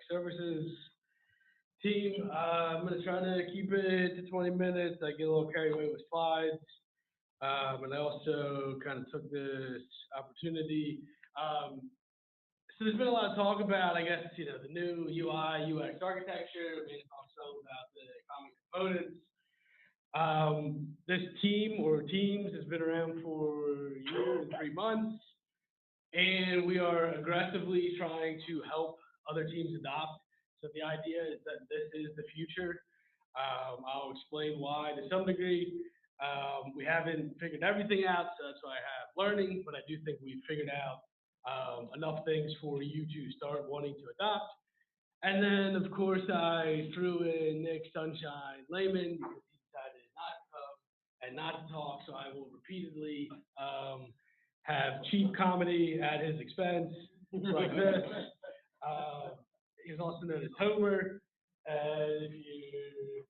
services team. I'm going to try to keep it to 20 minutes. I get a little carried away with slides. And I also kind of took this opportunity. Um, so there's been a lot of talk about, I guess, the new UI, UX architecture, and also about the common components. This team or teams has been around for a year and 3 months, and we are aggressively trying to help other teams adopt. So the idea is that this is the future. I'll explain why to some degree. We haven't figured everything out, so that's why I have learning, but I do think we've figured out enough things for you to start wanting to adopt. And then, of course, I threw in Nick Sunshine Layman because he decided not to come and not to talk, so I will repeatedly have cheap comedy at his expense, like this. He's also known as Homer. And if you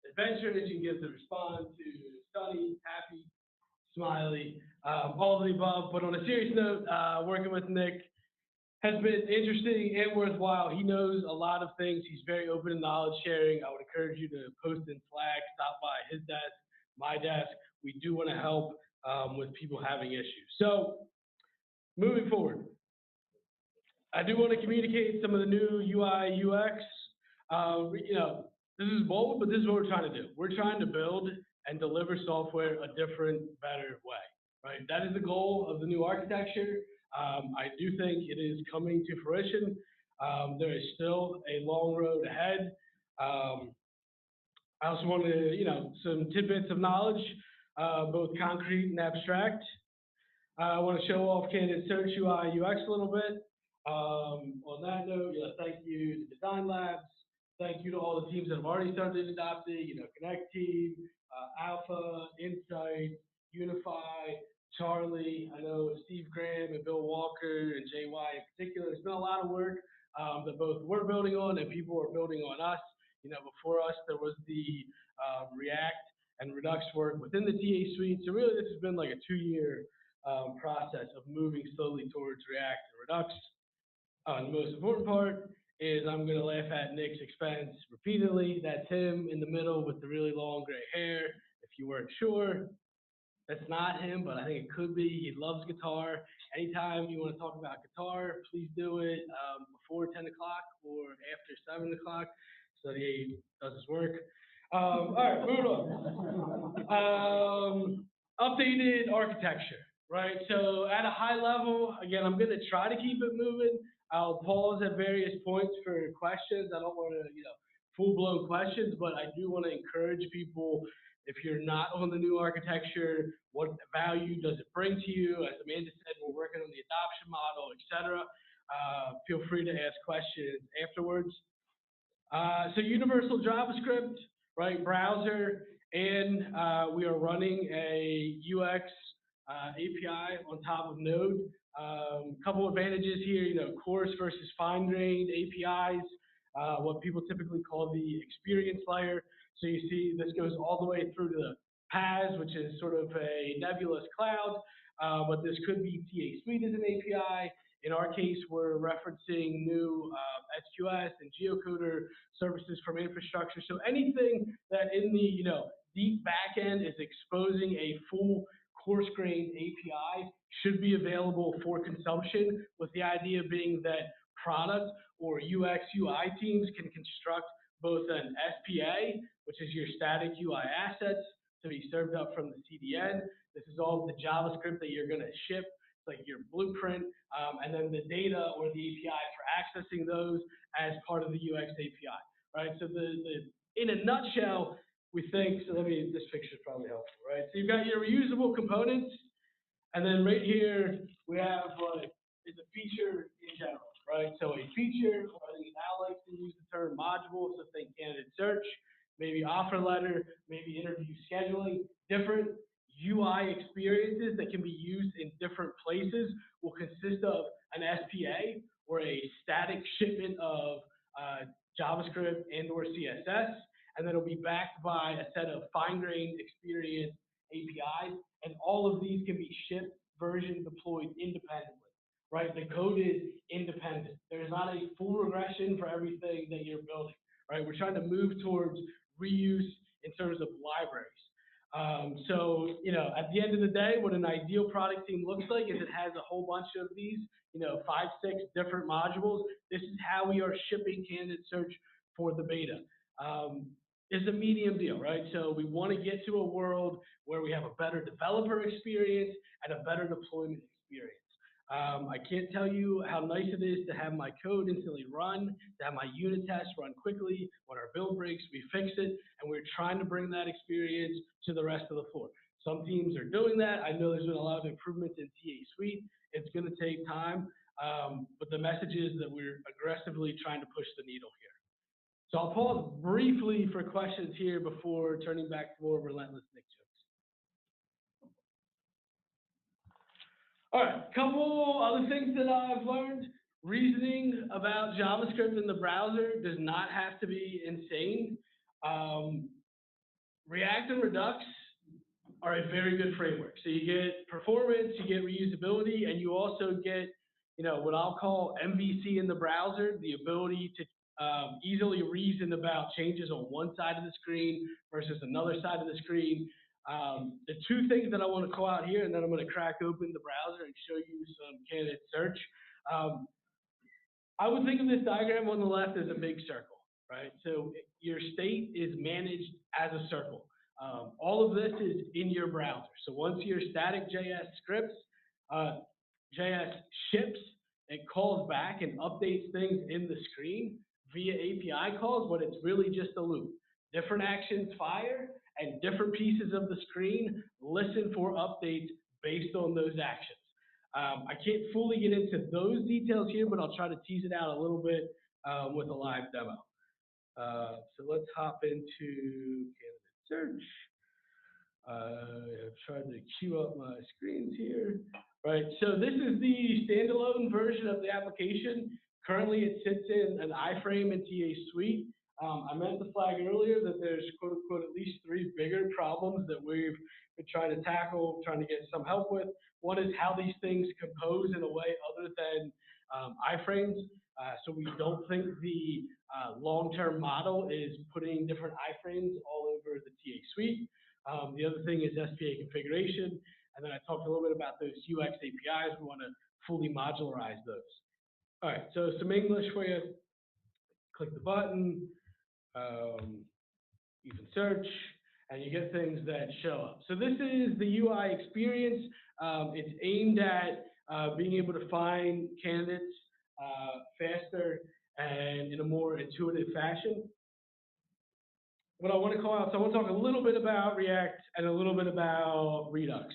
adventurous, you can give the response to sunny, happy, smiley, all of the above. But on a serious note, working with Nick has been interesting and worthwhile. He knows a lot of things. He's very open to knowledge sharing. I would encourage you to post in Slack, stop by his desk, my desk. We do want to help with people having issues. So moving forward, I do want to communicate some of the new UI, UX. This is bold, but this is what we're trying to do. We're trying to build and deliver software a different, better way, right? That is the goal of the new architecture. I do think it is coming to fruition. There is still a long road ahead. I also want to, some tidbits of knowledge, both concrete and abstract. I want to show off Candid Search UI UX a little bit. On that note, thank you to Design Labs. Thank you to all the teams that have already started adopting, Connect Team, Alpha, Insight, Unify, Charlie. I know Steve Graham and Bill Walker and JY in particular. There's been a lot of work that both we're building on and people are building on us. Before us, there was the React and Redux work within the TA suite. So really, this has been like a 2-year process of moving slowly towards React and Redux. The most important part is I'm going to laugh at Nick's expense repeatedly. That's him in the middle with the really long gray hair. If you weren't sure, that's not him, but I think it could be. He loves guitar. Anytime you want to talk about guitar, please do it before 10 o'clock or after 7 o'clock so that he does his work. All right, moving on. Updated architecture, right? So at a high level, again, I'm going to try to keep it moving. I'll pause at various points for questions. I don't want to, full-blown questions, but I do want to encourage people, if you're not on the new architecture, what value does it bring to you? As Amanda said, we're working on the adoption model, et cetera. Feel free to ask questions afterwards. So universal JavaScript, right, browser, and we are running a UX API on top of Node. Couple advantages here, coarse versus fine-grained APIs, what people typically call the experience layer. So you see this goes all the way through to the PaaS, which is sort of a nebulous cloud, but this could be TA Suite as an API. In our case, we're referencing new SQS and geocoder services from infrastructure. So anything that in the deep backend is exposing a full coarse-grained API should be available for consumption, with the idea being that product or UX UI teams can construct both an SPA, which is your static UI assets, to be served up from the CDN. This is all the JavaScript that you're going to ship, like your blueprint, and then the data or the API for accessing those as part of the UX API, right? So in a nutshell, we think, so this picture is probably helpful, right? So you've got your reusable components, and then right here, we have is a feature in general, right? So a feature, or I think Alex can use the term module, so think candidate search, maybe offer letter, maybe interview scheduling, different UI experiences that can be used in different places will consist of an SPA or a static shipment of JavaScript and or CSS, and then it'll be backed by a set of fine-grained experience APIs, and all of these can be shipped, version deployed independently. right? The code is independent. There's not a full regression for everything that you're building, right? We're trying to move towards reuse in terms of libraries. So, at the end of the day, what an ideal product team looks like is it has a whole bunch of these, five, six different modules. This is how we are shipping candidate search for the beta. Is a medium deal, right? So we want to get to a world where we have a better developer experience and a better deployment experience. I can't tell you how nice it is to have my code instantly run, to have my unit tests run quickly. When our build breaks, we fix it, and we're trying to bring that experience to the rest of the floor. Some teams are doing that. I know there's been a lot of improvements in TA Suite. It's going to take time, but the message is that we're aggressively trying to push the needle here. So I'll pause briefly for questions here before turning back to more relentless Nick jokes. All right, couple other things that I've learned. Reasoning about JavaScript in the browser does not have to be insane. React and Redux are a very good framework. So you get performance, you get reusability, and you also get, what I'll call MVC in the browser, the ability to easily reason about changes on one side of the screen versus another side of the screen. The two things that I want to call out here, and then I'm going to crack open the browser and show you some candidate search. I would think of this diagram on the left as a big circle, right? So your state is managed as a circle. All of this is in your browser. So once your static JS scripts, JS ships, it calls back and updates things in the screen via API calls, but it's really just a loop. Different actions fire, and different pieces of the screen listen for updates based on those actions. I can't fully get into those details here, but I'll try to tease it out a little bit with a live demo. So let's hop into candidate search. I've tried to queue up my screens here. Right, so this is the standalone version of the application. Currently, it sits in an iframe in TA Suite. I meant to flag earlier that there's quote unquote at least three bigger problems that we've been trying to tackle, trying to get some help with. One is how these things compose in a way other than iframes. So we don't think the long-term model is putting different iframes all over the TA Suite. The other thing is SPA configuration. And then I talked a little bit about those UX APIs. We want to fully modularize those. All right, so some English for you. Click the button, you can search, and you get things that show up. So this is the UI experience. It's aimed at being able to find candidates faster and in a more intuitive fashion. What I want to call out, so I want to talk a little bit about React and a little bit about Redux.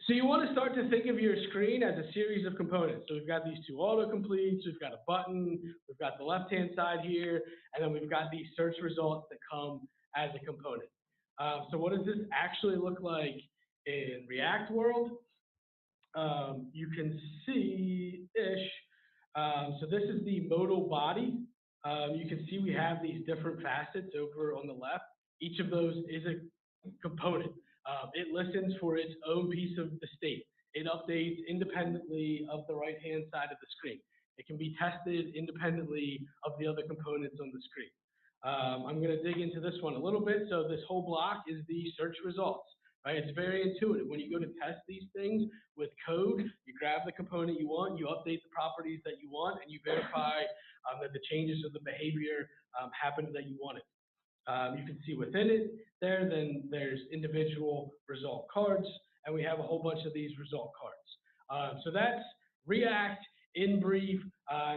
So you want to start to think of your screen as a series of components. So we've got these two autocompletes, we've got a button, we've got the left-hand side here, and then we've got these search results that come as a component. So what does this actually look like in React world? You can see-ish. So this is the modal body. You can see we have these different facets over on the left. Each of those is a component. It listens for its own piece of the state. It updates independently of the right-hand side of the screen. It can be tested independently of the other components on the screen. I'm going to dig into this one a little bit. So this whole block is the search results. Right? It's very intuitive. When you go to test these things with code, you grab the component you want, you update the properties that you want, and you verify that the changes of the behavior happen that you wanted. You can see within it there, then there's individual result cards, and we have a whole bunch of these result cards. So that's React in brief.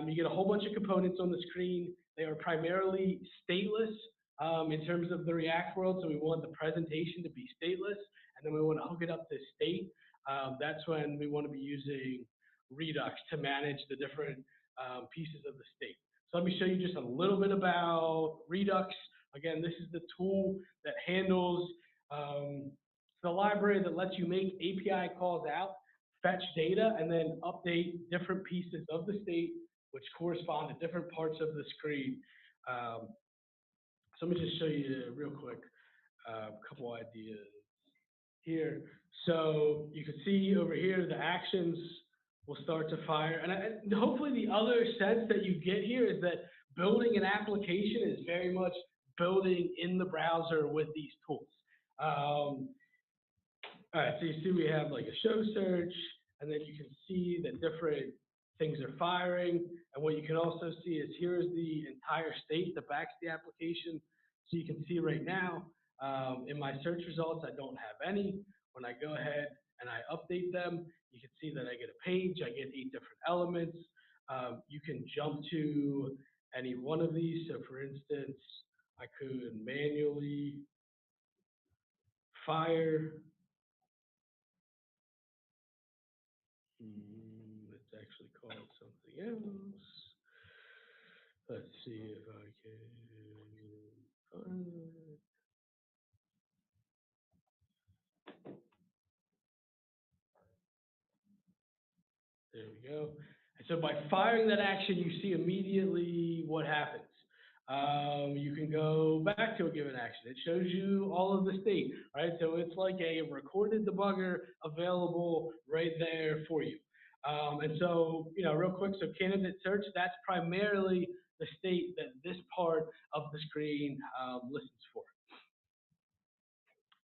You get a whole bunch of components on the screen. They are primarily stateless in terms of the React world, so we want the presentation to be stateless, and then we want to hook it up to state. That's when we want to be using Redux to manage the different pieces of the state. So let me show you just a little bit about Redux. Again, this is the tool that handles the library that lets you make API calls out, fetch data, and then update different pieces of the state which correspond to different parts of the screen. So let me just show you real quick a couple ideas here. So you can see over here the actions will start to fire. And hopefully the other sense that you get here is that building an application is very much building in the browser with these tools. All right, so you see we have like a show search, and then you can see that different things are firing. And what you can also see is here is the entire state that backs the application. So you can see right now in my search results, I don't have any. When I go ahead and I update them, you can see that I get a page, I get 8 different elements. You can jump to any one of these. So for instance, I could manually fire. Let's actually call it something else. Let's see if I can find it. There we go. And so by firing that action, you see immediately what happens. You can go back to a given action. It shows you all of the state, right? So it's like a recorded debugger available right there for you. And so, real quick, so candidate search, that's primarily the state that this part of the screen listens for.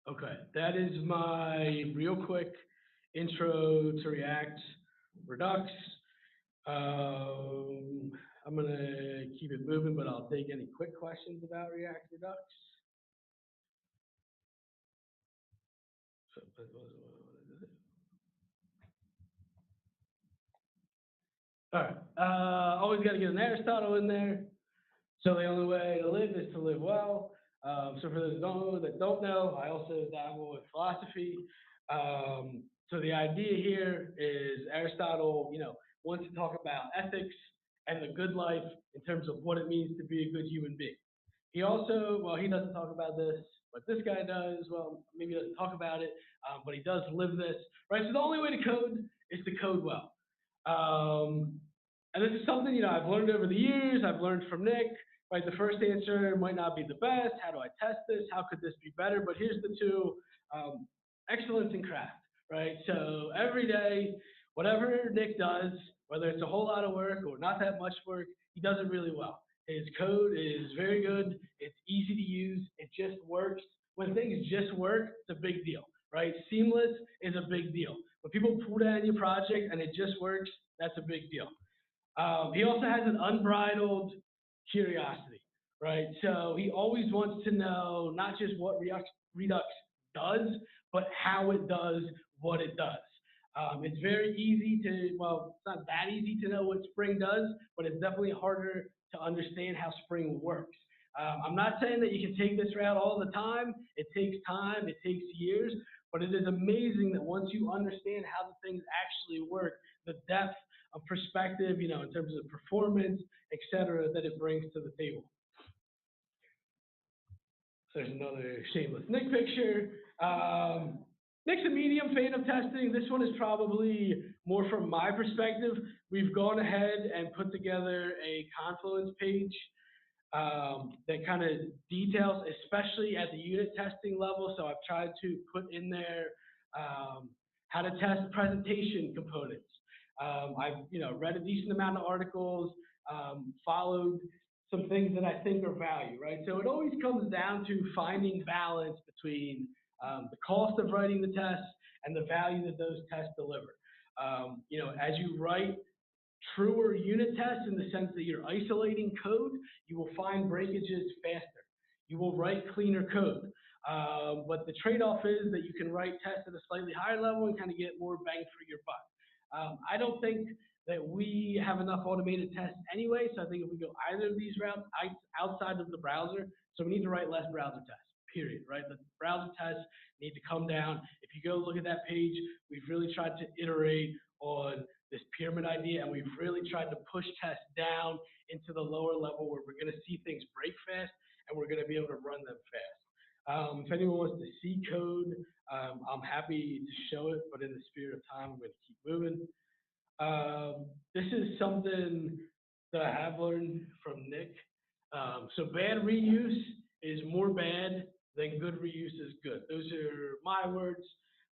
Okay, that is my real quick intro to React Redux. I'm gonna keep it moving, but I'll take any quick questions about React Redux. All right, always got to get an Aristotle in there. So the only way to live is to live well. So for those that don't know, I also dabble in philosophy. So the idea here is Aristotle, wants to talk about ethics and the good life in terms of what it means to be a good human being. He also, well, he doesn't talk about this, but this guy does. Well, maybe he doesn't talk about it, but he does live this, right? So the only way to code is to code well. And this is something, I've learned over the years. I've learned from Nick, right? The first answer might not be the best. How do I test this? How could this be better? But here's the two, excellence and craft, right? So every day, whatever Nick does, whether it's a whole lot of work or not that much work, he does it really well. His code is very good. It's easy to use. It just works. When things just work, it's a big deal, right? Seamless is a big deal. When people pull that in your project and it just works, that's a big deal. He also has an unbridled curiosity, right? So he always wants to know not just what Redux does, but how it does what it does. It's very easy to, well, it's not that easy to know what Spring does, but it's definitely harder to understand how Spring works. I'm not saying that you can take this route all the time. It takes time, it takes years, but it is amazing that once you understand how the things actually work, the depth of perspective, in terms of performance, et cetera, that it brings to the table. So there's another shameless Nick picture. Nick's a medium fan of testing. This one is probably more from my perspective. We've gone ahead and put together a Confluence page that kind of details, especially at the unit testing level. So I've tried to put in there how to test presentation components. I've read a decent amount of articles, followed some things that I think are value, right? So it always comes down to finding balance between the cost of writing the tests and the value that those tests deliver. As you write truer unit tests in the sense that you're isolating code, you will find breakages faster. You will write cleaner code. But the trade-off is that you can write tests at a slightly higher level and kind of get more bang for your buck. I don't think that we have enough automated tests anyway, so I think if we go either of these routes outside of the browser, so we need to write less browser tests, period, right? The browser tests need to come down. If you go look at that page, we've really tried to iterate on this pyramid idea, and we've really tried to push tests down into the lower level where we're going to see things break fast and we're going to be able to run them fast. If anyone wants to see code, I'm happy to show it, but in the spirit of time, I'm going to keep moving. This is something that I have learned from Nick. So bad reuse is more bad than good reuse is good. Those are my words.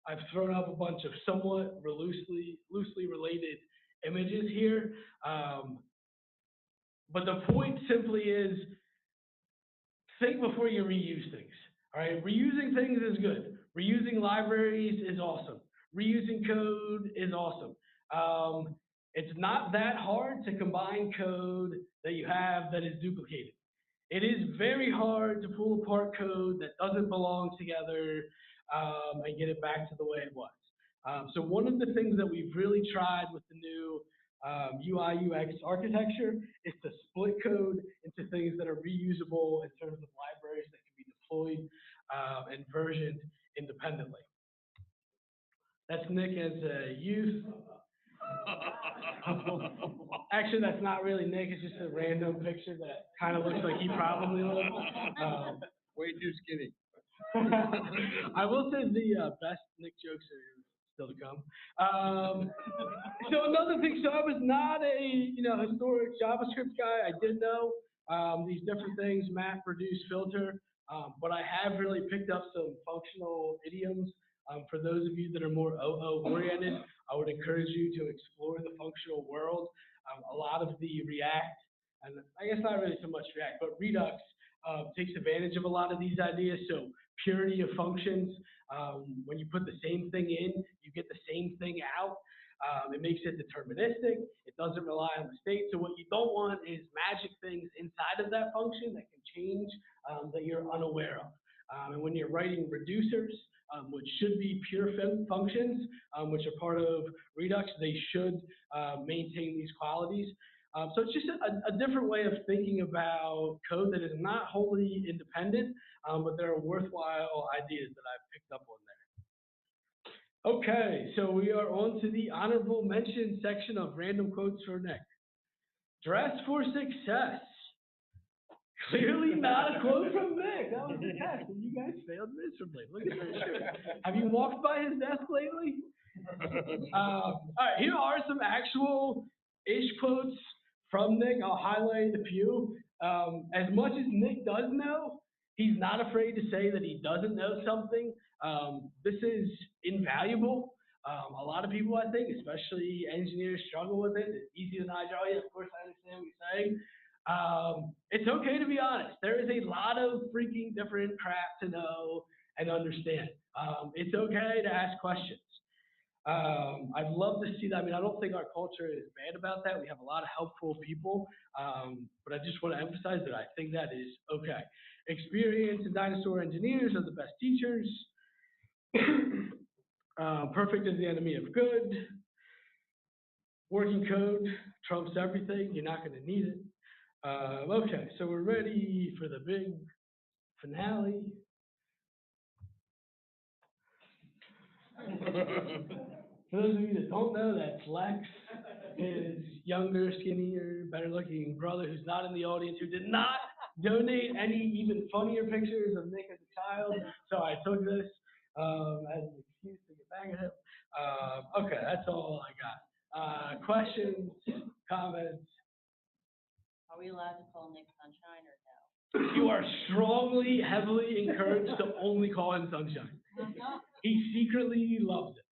I've thrown up a bunch of somewhat loosely related images here. But the point simply is think before you reuse things. All right, reusing things is good. Reusing libraries is awesome. Reusing code is awesome. It's not that hard to combine code that you have that is duplicated. It is very hard to pull apart code that doesn't belong together and get it back to the way it was. So one of the things that we've really tried with the new UI UX architecture is to split code into things that are reusable in terms of libraries that can be deployed and versioned independently. That's Nick as a youth. Actually, that's not really Nick. It's just a random picture that kind of looks like he probably lived. Way too skinny. I will say the best Nick jokes are still to come. So another thing, so I was not a historic JavaScript guy. I did know these different things, map, reduce, filter, but I have really picked up some functional idioms. For those of you that are more OO oriented, I would encourage you to explore the functional world. A lot of the React, and I guess not really so much React, but Redux takes advantage of a lot of these ideas. So purity of functions, when you put the same thing in, you get the same thing out. It makes it deterministic. It doesn't rely on the state. So what you don't want is magic things inside of that function that can change that you're unaware of. And when you're writing reducers, which should be pure functions, which are part of Redux, they should maintain these qualities. So it's just a different way of thinking about code that is not wholly independent, but there are worthwhile ideas that I've picked up on there. Okay, so we are on to the honorable mention section of random quotes for Nick. Dress for success. Clearly not a quote from Nick. That was the test, and you guys failed miserably. Look at your shirt. Have you walked by his desk lately? All right, here are some actual-ish quotes from Nick. I'll highlight a few. As much as Nick does know, he's not afraid to say that he doesn't know something. This is invaluable. A lot of people, I think, especially engineers, struggle with it. It's easy to nod your, oh yeah, of course I understand what you're saying. It's okay to be honest. There is a lot of freaking different crap to know and understand. It's okay to ask questions. I'd love to see that. I mean, I don't think our culture is bad about that. We have a lot of helpful people, but I just want to emphasize that I think that is okay. Experience and dinosaur engineers are the best teachers. Perfect is the enemy of good. Working code trumps everything. You're not going to need it. Okay, so we're ready for the big finale. For those of you that don't know, that's Lex, his younger, skinnier, better-looking brother who's not in the audience, who did not donate any even funnier pictures of Nick as a child. So I took this as an excuse to get back at him. Okay, that's all I got. Questions, comments? Are we allowed to call Nick Sunshine or no? You are strongly, heavily encouraged to only call him Sunshine. He secretly loves it.